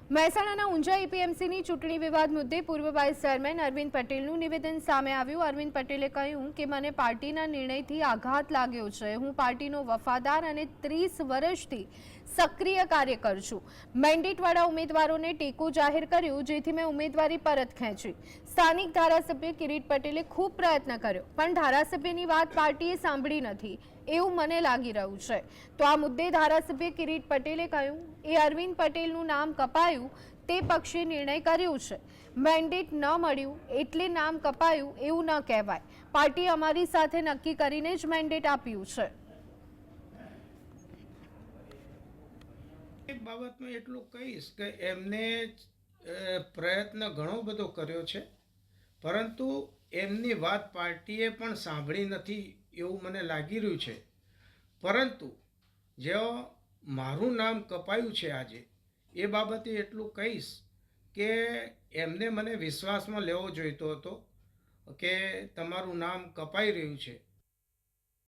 મહેસાણાના ઊંઝા એપીએમસીની ચૂંટણી વિવાદ મુદ્દે પૂર્વ વાઇસ ચેરમેન અરવિંદ પટેલનું નિવેદન સામે આવ્યું। અરવિંદ પટેલે કહ્યું કે મને પાર્ટીના નિર્ણયથી આઘાત લાગ્યો છે। હું પાર્ટીનો વફાદાર અને 30 વર્ષથી સક્રિય કાર્યકર છું। મેન્ડેટવાળા ઉમેદવારોને ટેકો જાહેર કર્યો, જેથી મેં ઉમેદવારી પરત ખેંચી। સ્થાનિક ધારાસભ્ય કિરીટ પટેલે ખૂબ પ્રયત્ન કર્યો, પણ ધારાસભ્યની વાત પાર્ટીએ સાંભળી નથી એવું મને લાગી રહ્યું છે। તો આ મુદ્દે ધારાસભ્ય કિરીટ પટેલે કહ્યું એ અરવિંદ પટેલનું નામ કપાયું તે પક્ષે નિર્ણય કર્યો છે। મેન્ડેટ ન મળ્યું એટલે નામ કપાયું એવું ન કહેવાય। પાર્ટી અમારી સાથે નક્કી કરીને જ મેન્ડેટ આપ્યું છે। એક બાબતમાં એટલું કહીશ કે એમને પ્રયત્ન ઘણો બધો કર્યો છે, પરંતુ એમની વાત પાર્ટીએ પણ સાંભળી નથી એવું મને લાગી રહ્યું છે। પરંતુ જેઓ મારું નામ કપાયું છે આજે, એ બાબતે એટલું કહીશ કે એમને મને વિશ્વાસમાં લેવો જોઈતો હતો કે તમારું નામ કપાઈ રહ્યું છે